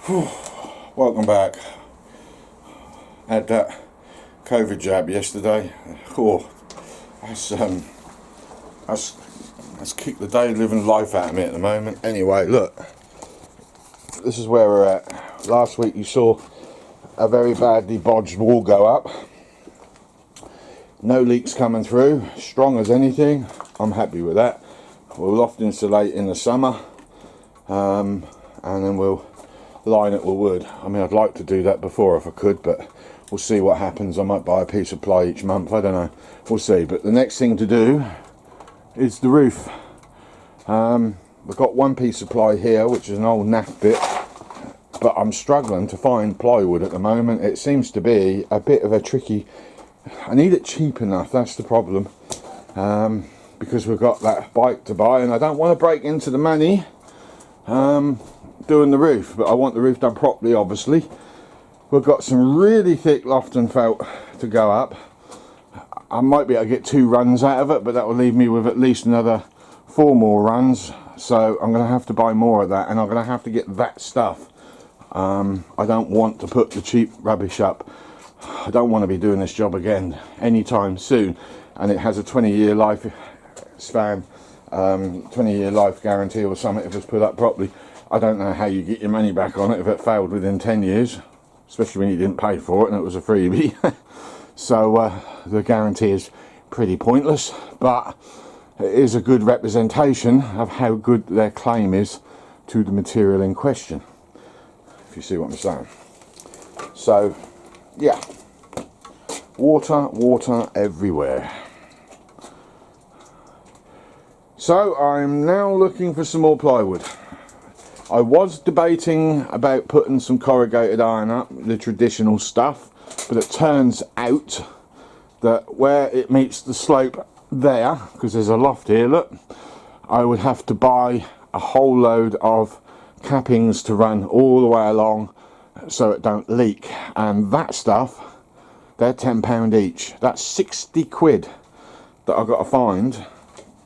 Welcome back. Had that COVID jab yesterday. That's kicked the day living life out of me at the moment. Anyway, look, this is where we're at. Last week you saw a very badly bodged wall go up. No leaks coming through, strong as anything. I'm happy with that. We'll loft insulate in the summer, and then we'll line it with wood. I mean, I'd like to do that before if I could, but we'll see what happens. I might buy a piece of ply each month, I don't know, we'll see. But the next thing to do is the roof. We've got one piece of ply here, which is an old naff bit, but I'm struggling to find plywood at the moment. It seems to be a bit of a tricky, I need it cheap enough, that's the problem, because we've got that bike to buy and I don't want to break into the money doing the roof, but I want the roof done properly. Obviously we've got some really thick loft and felt to go up. I might be able to get 2 runs out of it, but that will leave me with at least another 4 more runs, so I'm going to have to buy more of that, and I'm going to have to get that stuff. I don't want to put the cheap rubbish up. I don't want to be doing this job again anytime soon, and it has a 20-year life span, 20-year life guarantee or something if it's put up properly. I don't know how you get your money back on it if it failed within 10 years, especially when you didn't pay for it and it was a freebie. So the guarantee is pretty pointless, but it is a good representation of how good their claim is to the material in question, if you see what I'm saying. So yeah, water everywhere. So I'm now looking for some more plywood. I was debating about putting some corrugated iron up, the traditional stuff, but it turns out that where it meets the slope there, because there's a loft here, look, I would have to buy a whole load of cappings to run all the way along so it don't leak, and that stuff, they're £10 each. That's 60 quid that I've got to find,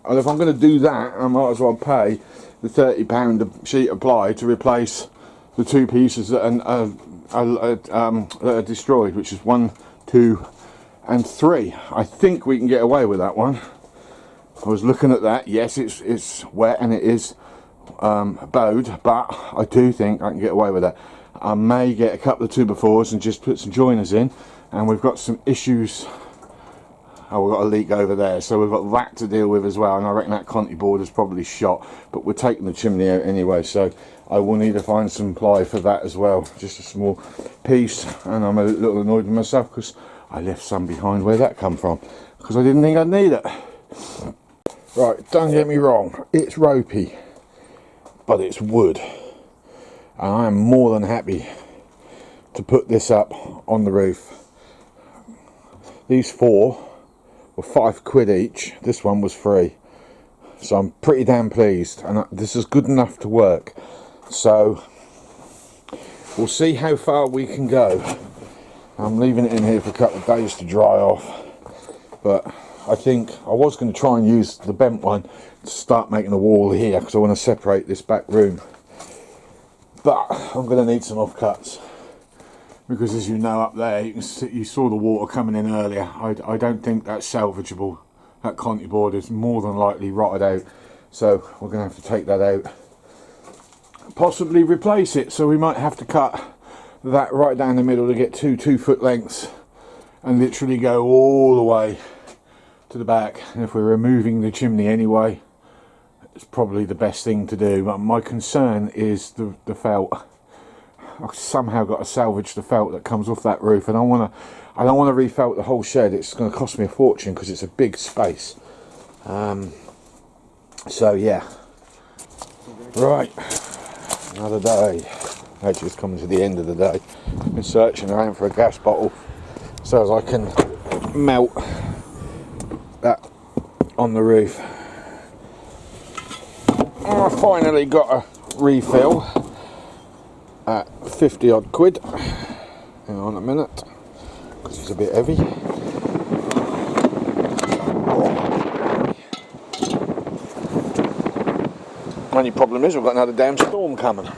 and if I'm going to do that, I might as well pay the £30 sheet of ply to replace the 2 pieces that are destroyed, which is 1, 2 and 3. I think we can get away with that one. I was looking at that. Yes, it's wet and it is bowed, but I do think I can get away with that. I may get a couple of 2x4s and just put some joiners in, and we've got some issues. Oh, we've got a leak over there, so we've got that to deal with as well, and I reckon that Conti board is probably shot, but we're taking the chimney out anyway, so I will need to find some ply for that as well, just a small piece. And I'm a little annoyed with myself because I left some behind. Where that come from? Because I didn't think I'd need it. Right, don't get me wrong, it's ropey, but it's wood, and I am more than happy to put this up on the roof. These 4 were 5 quid each. This one was free, so I'm pretty damn pleased, and this is good enough to work. So we'll see how far we can go. I'm leaving it in here for a couple of days to dry off, but I think I was going to try and use the bent one to start making a wall here, because I want to separate this back room, but I'm going to need some offcuts, because as you know, up there you can see, you saw the water coming in earlier. I don't think that's salvageable. That Conti board is more than likely rotted out, so we're going to have to take that out, possibly replace it. So we might have to cut that right down the middle to get 2 2-foot lengths and literally go all the way to the back. And if we're removing the chimney anyway, it's probably the best thing to do. But my concern is the felt. I've somehow got to salvage the felt that comes off that roof, and I don't want to refelt the whole shed. It's going to cost me a fortune because it's a big space. So yeah, right, another day. Actually, it's coming to the end of the day. I've been searching around for a gas bottle so as I can melt that on the roof. I finally got a refill at 50 odd quid. Hang on a minute, because it's a bit heavy. Only problem is we've got another damn storm coming.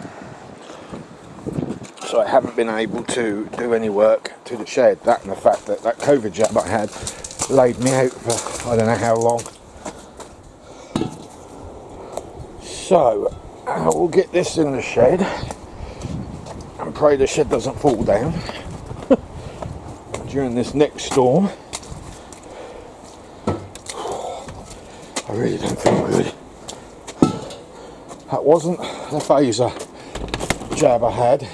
so I haven't been able to do any work to the shed. That and the fact that that COVID jab I had laid me out for I don't know how long. So I will get this in the shed and pray the shed doesn't fall down during this next storm. I really don't feel good. That wasn't the phaser jab I had,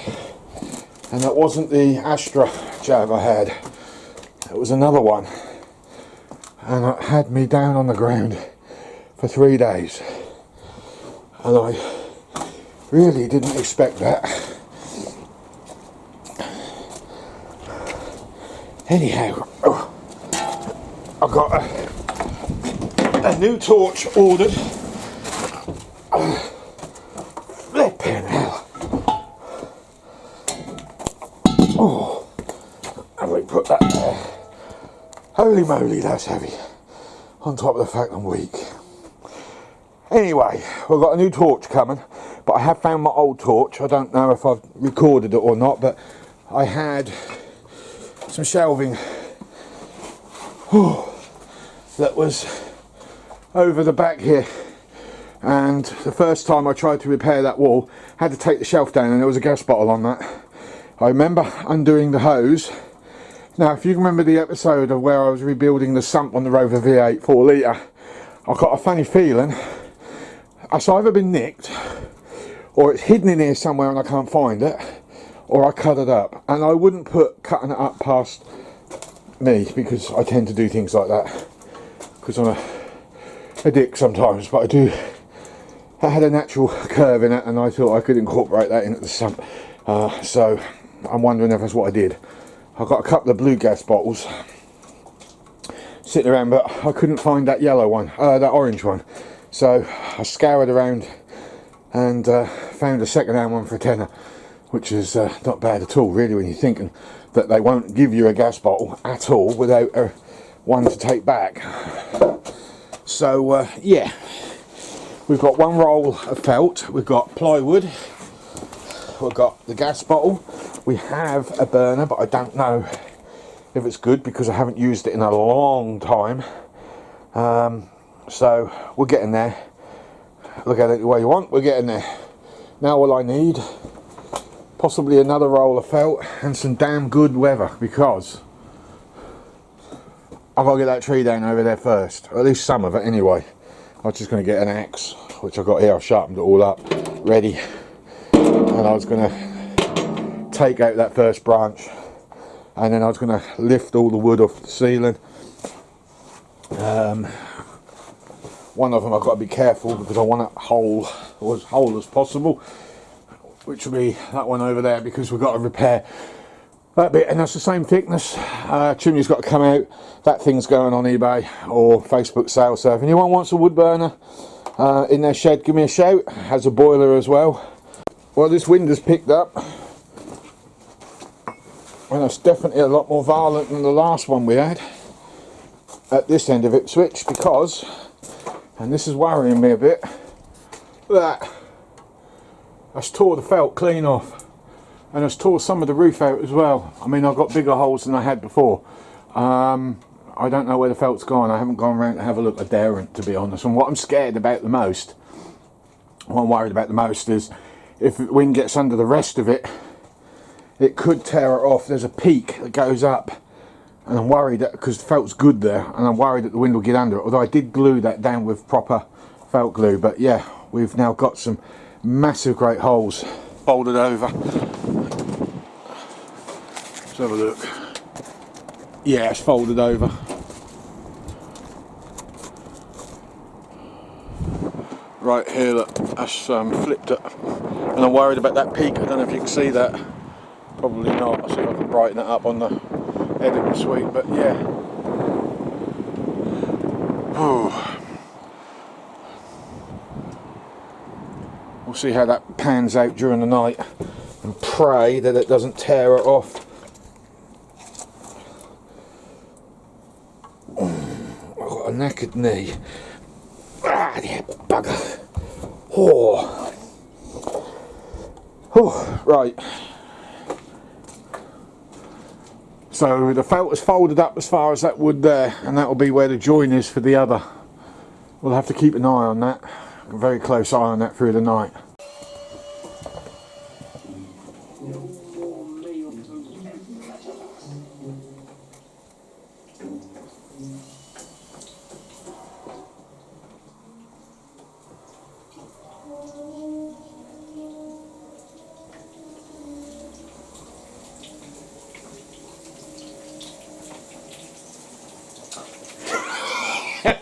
and that wasn't the Astra jab I had. It was another one, and it had me down on the ground for 3 days, and I really didn't expect that. Anyhow, I got a new torch ordered. Flipping hell. Oh, and we put that there. Holy moly, that's heavy. On top of the fact I'm weak. Anyway, we've got a new torch coming, but I have found my old torch. I don't know if I've recorded it or not, but I had some shelving that was over the back here, and the first time I tried to repair that wall, had to take the shelf down, and there was a gas bottle on that. I remember undoing the hose. Now if you remember the episode of where I was rebuilding the sump on the Rover V8 4 litre, I got a funny feeling it's either been nicked or it's hidden in here somewhere and I can't find it, or I cut it up. And I wouldn't put cutting it up past me, because I tend to do things like that because I'm a dick sometimes, but I had a natural curve in it and I thought I could incorporate that into the sump. So I'm wondering if that's what I did. I've got a couple of blue gas bottles sitting around, but I couldn't find that yellow one, that orange one. So I scoured around and found a second-hand one for a tenner, which is not bad at all, really, when you're thinking that they won't give you a gas bottle at all without one to take back. So yeah, we've got one roll of felt, we've got plywood, we've got the gas bottle, we have a burner, but I don't know if it's good because I haven't used it in a long time. So we're getting there. Look at it the way you want, we're getting there. Now all I need, possibly another roll of felt and some damn good weather, because I've got to get that tree down over there first, or at least some of it anyway. I was just going to get an axe, which I've got here. I've sharpened it all up, ready, and I was going to take out that first branch, and then I was going to lift all the wood off the ceiling. One of them I've got to be careful because I want it whole, or as whole as possible, which will be that one over there, because we've got to repair that bit, and that's the same thickness. Chimney's got to come out. That thing's going on eBay or Facebook sale, so if anyone wants a wood burner in their shed, give me a shout. It has a boiler as well. Well, this wind has picked up, and it's definitely a lot more violent than the last one we had at this end of Ipswich, because, and this is worrying me a bit, that I've tore the felt clean off, and I've tore some of the roof out as well. I mean, I've got bigger holes than I had before. I don't know where the felt's gone. I haven't gone around to have a look. I daren't, to be honest. And what I'm scared about the most, what I'm worried about the most, is if the wind gets under the rest of it, it could tear it off. There's a peak that goes up, and I'm worried that, because the felt's good there, and I'm worried that the wind will get under it. Although I did glue that down with proper felt glue, but yeah, we've now got some massive great holes folded over. Let's have a look. Yeah, it's folded over. Right here, look, that's flipped it, and I'm worried about that peak. I don't know if you can see that. Probably not. I'll see if I can brighten it up on the editing suite, but yeah. Oh. We'll see how that pans out during the night, and pray that it doesn't tear it off. I've got a knackered knee. Ah, yeah, bugger. Oh. Oh, right. So the felt is folded up as far as that wood there, and that will be where the join is for the other. We'll have to keep an eye on that, a very close eye on that through the night.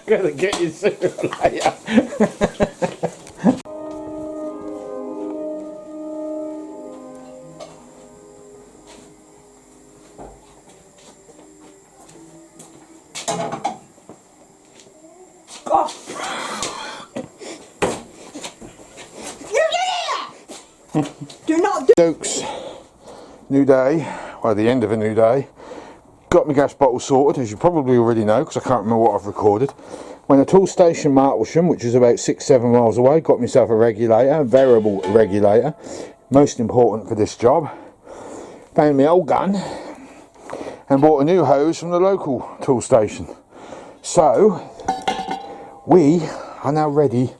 Gonna get you sooner or later. Do not do Dokes, new day, well, the end of a new day. Got my gas bottle sorted, as you probably already know, because I can't remember what I've recorded. Went to tool station Martlesham, which is about 6-7 miles away. Got myself a regulator, a variable regulator, most important for this job. Found my old gun and bought a new hose from the local tool station. So we are now ready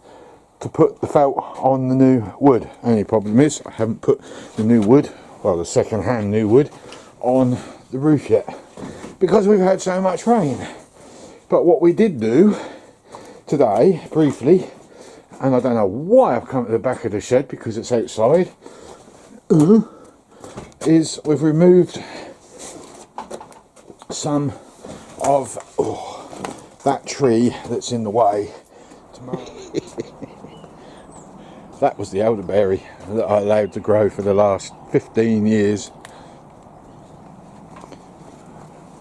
to put the felt on the new wood. Only problem is I haven't put the new wood, well, the second-hand new wood, on the roof yet because we've had so much rain. But what we did do today, briefly, and I don't know why I've come to the back of the shed because it's outside, is we've removed some of that tree that's in the way. That was the elderberry that I allowed to grow for the last 15 years.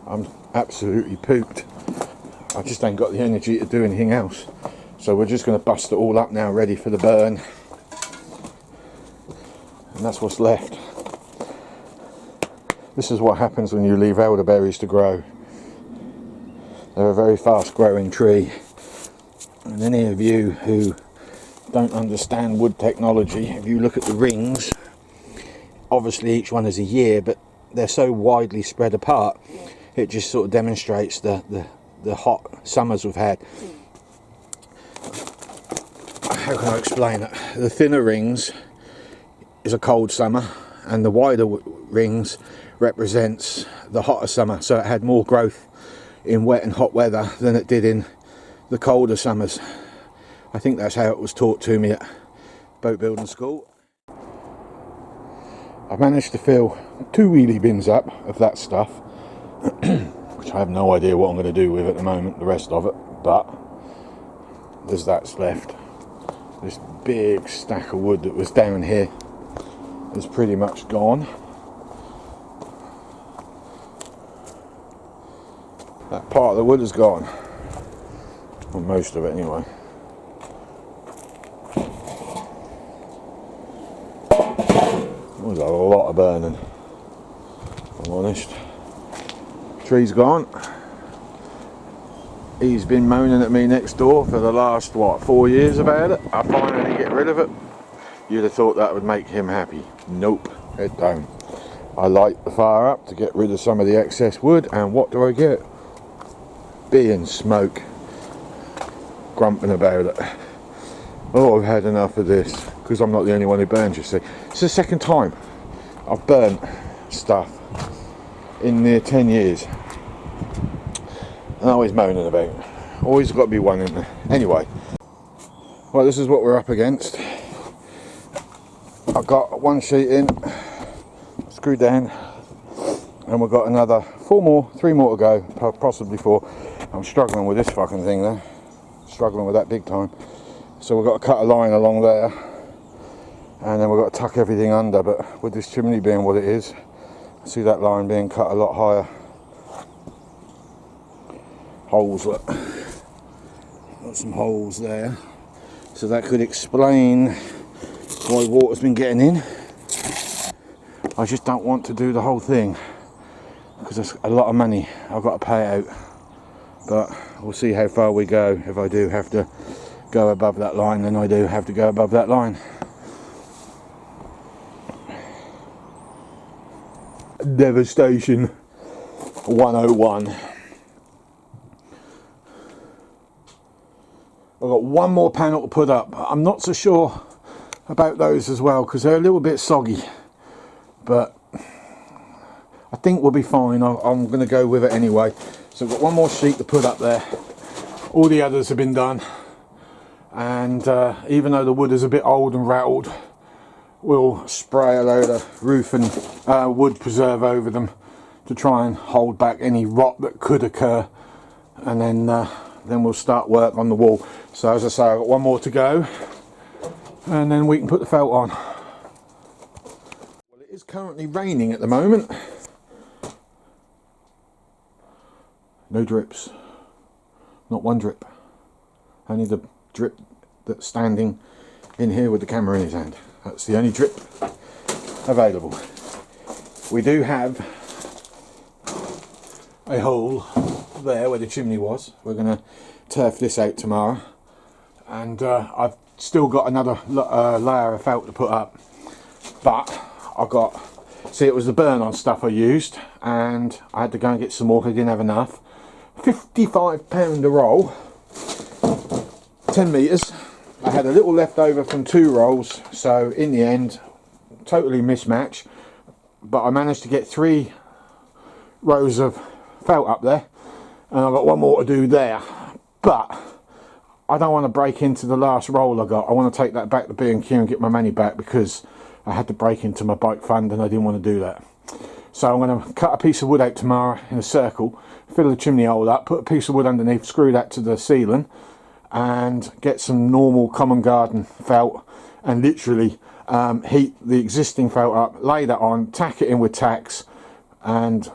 I'm absolutely pooped. I just ain't got the energy to do anything else. So we're just going to bust it all up now, ready for the burn. And that's what's left. This is what happens when you leave elderberries to grow. They're a very fast growing tree. And any of you who don't understand wood technology, if you look at the rings, obviously each one is a year, but they're so widely spread apart, it just sort of demonstrates the hot summers we've had. How can I explain it? The thinner rings is a cold summer, and the wider rings represents the hotter summer. So it had more growth in wet and hot weather than it did in the colder summers. I think that's how it was taught to me at boat building school. I've managed to fill 2 wheelie bins up of that stuff, which I have no idea what I'm going to do with at the moment, the rest of it, but there's that's left. This big stack of wood that was down here is pretty much gone. That part of the wood is gone, well, most of it anyway. It was a lot of burning, if I'm honest. Tree's gone. He's been moaning at me next door for the last, what, 4 years about it. I finally get rid of it. You'd have thought that would make him happy. Nope, it don't. I light the fire up to get rid of some of the excess wood, and what do I get? Bee and smoke. Grumping about it. Oh, I've had enough of this, because I'm not the only one who burns, you see. It's the second time I've burnt stuff in near 10 years. And always moaning about it. Always got to be one in there. Anyway, well, this is what we're up against. I've got one sheet in, screwed down, and we've got another 3 more to go, possibly 4. I'm struggling with this fucking thing there. Struggling with that big time. So we've got to cut a line along there, and then we've got to tuck everything under, but with this chimney being what it is, I see that line being cut a lot higher. Holes, look. Got some holes there. So that could explain why water's been getting in. I just don't want to do the whole thing, because it's a lot of money I've got to pay out. But we'll see how far we go. If I do have to go above that line, then I do have to go above that line. Devastation. 101. I've got one more panel to put up. I'm not so sure about those as well because they're a little bit soggy, but I think we'll be fine. I'm going to go with it anyway. So I've got one more sheet to put up there. All the others have been done, and even though the wood is a bit old and rattled, we'll spray a load of roof and wood preserve over them to try and hold back any rot that could occur, and then we'll start work on the wall. So as I say, I've got one more to go, and then we can put the felt on. Well, it is currently raining at the moment. No drips. Not one drip. Only the drip that's standing in here with the camera in his hand. That's the only drip available. We do have a hole there where the chimney was. We're going to turf this out tomorrow, and I've still got another layer of felt to put up, but I've got, see, it was the burn on stuff I used, and I had to go and get some more because I didn't have enough. £55 a roll, 10 metres. I had a little left over from 2 rolls, so in the end, totally mismatch, but I managed to get 3 rows of felt up there, and I've got one more to do there, but I don't want to break into the last roll I got. I want to take that back to B&Q and get my money back because I had to break into my bike fund and I didn't want to do that. So I'm going to cut a piece of wood out tomorrow in a circle, fill the chimney hole up, put a piece of wood underneath, screw that to the ceiling, and get some normal common garden felt and literally heat the existing felt up, lay that on, tack it in with tacks, and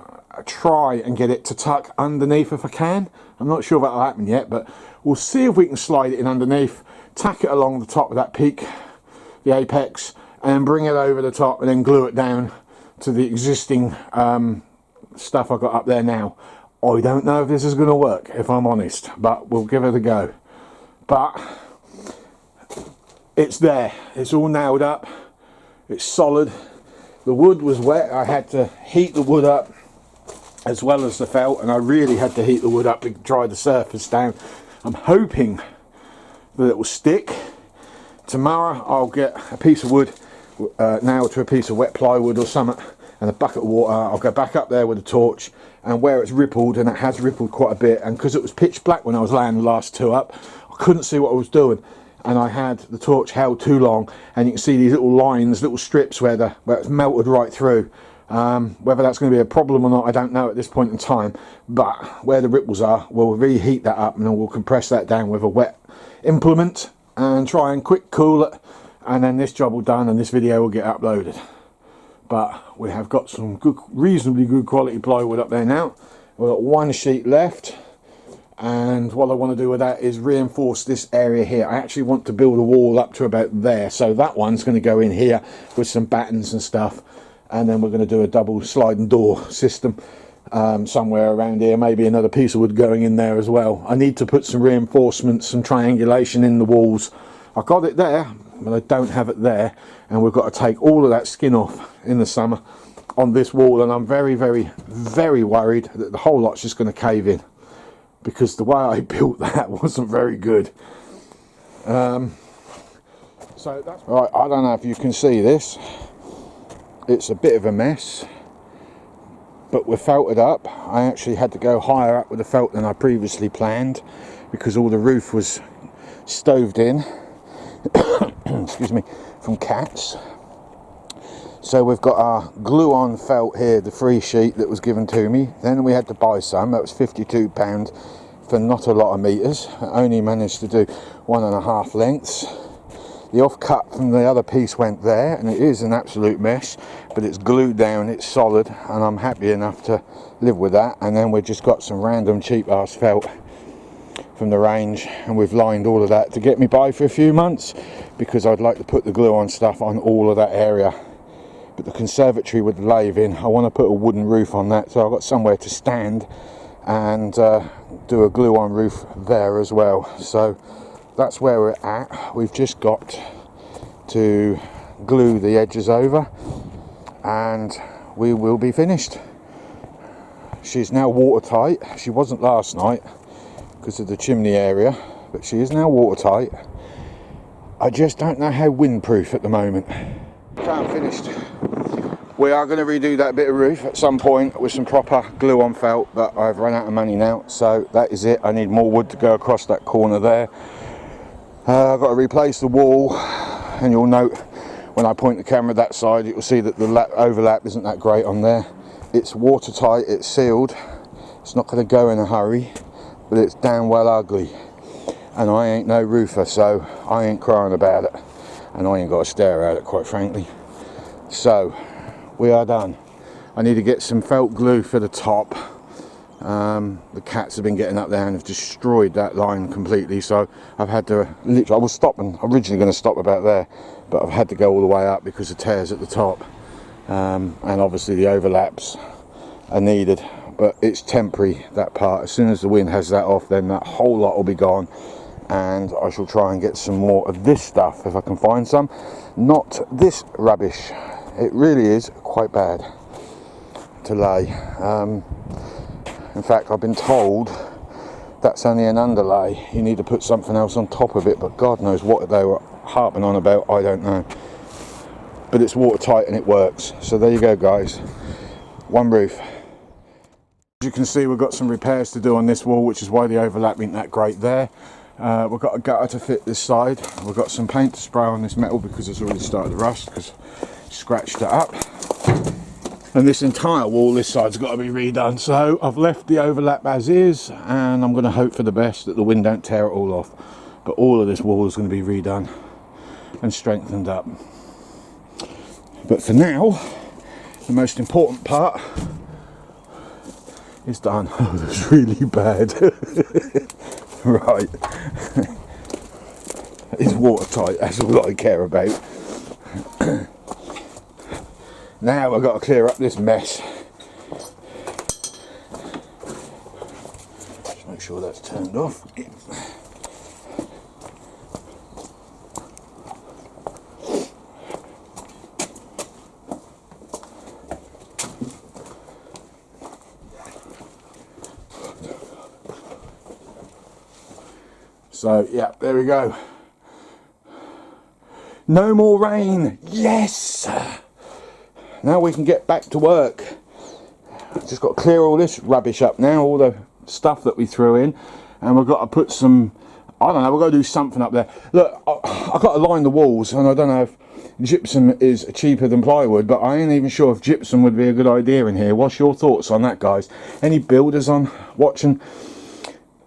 try and get it to tuck underneath if I can. I'm not sure that'll happen yet, but we'll see if we can slide it in underneath, tack it along the top of that peak, the apex, and bring it over the top and then glue it down to the existing stuff I've got up there now. I don't know if this is going to work, if I'm honest, but we'll give it a go. But it's there, it's all nailed up, it's solid. The wood was wet, I had to heat the wood up as well as the felt, and I really had to heat the wood up to dry the surface down. I'm hoping that it will stick. Tomorrow I'll get a piece of wood nailed to a piece of wet plywood or something and a bucket of water. I'll go back up there with a torch, and where it's rippled, and it has rippled quite a bit, and because it was pitch black when I was laying the last 2 up, I couldn't see what I was doing, and I had the torch held too long, and you can see these little lines, little strips where it's melted right through. Whether that's going to be a problem or not, I don't know at this point in time, but where the ripples are, we'll reheat that up and then we'll compress that down with a wet implement and try and quick cool it, and then this job will done and this video will get uploaded. But we have got some good, reasonably good quality plywood up there now. We've got 1 sheet left, and what I want to do with that is reinforce this area here. I actually want to build a wall up to about there, so that one's going to go in here with some battens and stuff, and then we're going to do a double sliding door system somewhere around here, maybe another piece of wood going in there as well. I need to put some reinforcements, some triangulation in the walls. I got it there, but I don't have it there, and we've got to take all of that skin off in the summer on this wall, and I'm very, very, very worried that the whole lot's just going to cave in, because the way I built that wasn't very good. So that's right. I don't know if you can see this. It's a bit of a mess, but we're felted up. I actually had to go higher up with the felt than I previously planned because all the roof was stoved in excuse me, from cats. So we've got our glue on felt here, the free sheet that was given to me. Then we had to buy some. That was £52 for not a lot of meters. I only managed to do 1.5 lengths. The offcut from the other piece went there, and it is an absolute mess, but it's glued down, it's solid, and I'm happy enough to live with that. And then we've just got some random cheap ass felt from the range, and we've lined all of that to get me by for a few months, because I'd like to put the glue on stuff on all of that area. But the conservatory with the lathe in, I want to put a wooden roof on that, so I've got somewhere to stand and do a glue on roof there as well. So that's where we're at. We've just got to glue the edges over and we will be finished. she's now watertight. She wasn't last night because of the chimney area, but she is now watertight. I just don't know how windproof at the moment. Okay, I'm finished. We are going to redo that bit of roof at some point with some proper glue on felt, but I've run out of money now, so that is it. I need more wood to go across that corner there. I've got to replace the wall, and you'll note when I point the camera that side, you'll see that the overlap isn't that great on there. It's watertight, it's sealed, it's not going to go in a hurry, but it's damn well ugly. And I ain't no roofer, so I ain't crying about it, and I ain't got to stare at it, quite frankly. So we are done. I need to get some felt glue for the top. The cats have been getting up there and have destroyed that line completely, so I've had to literally, I was stopping, originally going to stop about there, but I've had to go all the way up because of tears at the top, and obviously the overlaps are needed, but it's temporary, that part. As soon as the wind has that off, then that whole lot will be gone, and I shall try and get some more of this stuff if I can find some. Not this rubbish. It really is quite bad to lay. In fact, I've been told that's only an underlay. You need to put something else on top of it, but God knows what they were harping on about, I don't know. But it's watertight and it works. So there you go, guys. One roof. As you can see, we've got some repairs to do on this wall, which is why the overlap ain't that great there. We've got a gutter to fit this side. We've got some paint to spray on this metal because it's already started to rust because scratched it up, and this entire wall this side's got to be redone. So I've left the overlap as is, and I'm going to hope for the best that the wind don't tear it all off, but all of this wall is going to be redone and strengthened up. But for now, the most important part is done. Oh, that's really bad. Right. It's watertight, that's all I care about. Now I've got to clear up this mess. Just make sure that's turned off. So yeah, there we go. No more rain. Yes! Now we can get back to work. Just got to clear all this rubbish up now, all the stuff that we threw in, and we've got to put some, I don't know, we've got to do something up there. Look, I've got to line the walls, and I don't know if gypsum is cheaper than plywood, but I ain't even sure if gypsum would be a good idea in here. What's your thoughts on that, guys? Any builders on watching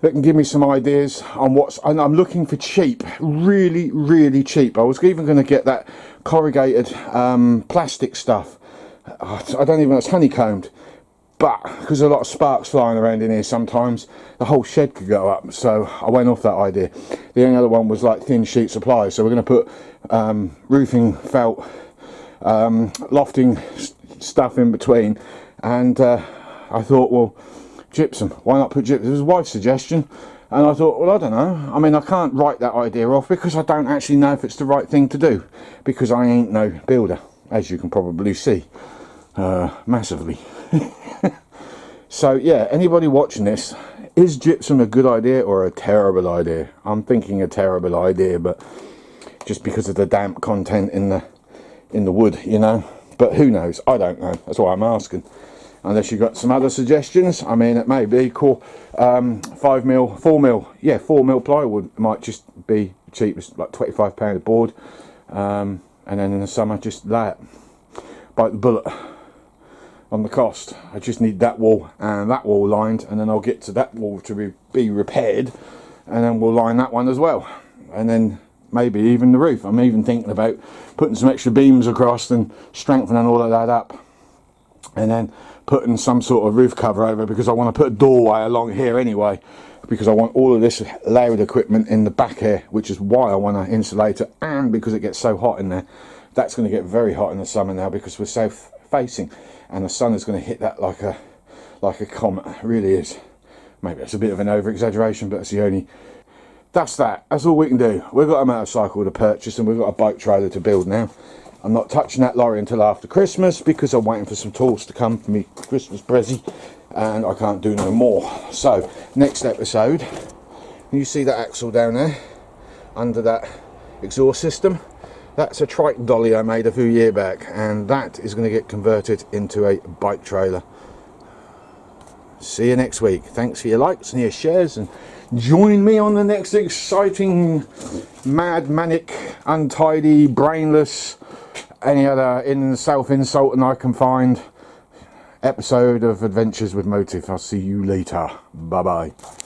that can give me some ideas on what's, and I'm looking for cheap, really, really cheap. I was even going to get that corrugated plastic stuff. I don't even know, it's honeycombed, but because a lot of sparks flying around in here sometimes, the whole shed could go up, so I went off that idea. The only other one was like thin sheet supply, so we're going to put roofing felt, lofting stuff in between, and I thought, well, gypsum, why not put gypsum? It was a wife's suggestion, and I thought, well, I don't know. I mean, I can't write that idea off because I don't actually know if it's the right thing to do, because I ain't no builder, as you can probably see, massively. So yeah, anybody watching this, is gypsum a good idea or a terrible idea? I'm thinking a terrible idea, but just because of the damp content in the wood, you know. But who knows? I don't know. That's why I'm asking. Unless you've got some other suggestions. I mean, it may be cool. 4 mil plywood might just be cheap. It's like £25 a board, and then in the summer just lay it, bite the bullet on the cost. I just need that wall and that wall lined, and then I'll get to that wall to be repaired, and then we'll line that one as well, and then maybe even the roof. I'm even thinking about putting some extra beams across and strengthening all of that up, and then putting some sort of roof cover over, because I want to put a doorway along here anyway, because I want all of this layered equipment in the back here, which is why I want to insulate it, and because it gets so hot in there. That's going to get very hot in the summer now because we're south facing, and the sun is going to hit that like a comet. It really is. Maybe that's a bit of an over exaggeration, but that's that's all we can do. We've got a motorcycle to purchase, and we've got a bike trailer to build now. I'm not touching that lorry until after Christmas because I'm waiting for some tools to come for me Christmas present, and I can't do no more. So next episode, you see that axle down there under that exhaust system? That's a trike dolly I made a few years back, and that is going to get converted into a bike trailer. See you next week. Thanks for your likes and your shares, and join me on the next exciting, mad, manic, untidy, brainless, any other self-insulting I can find episode of Adventures with Motive. I'll see you later. Bye bye.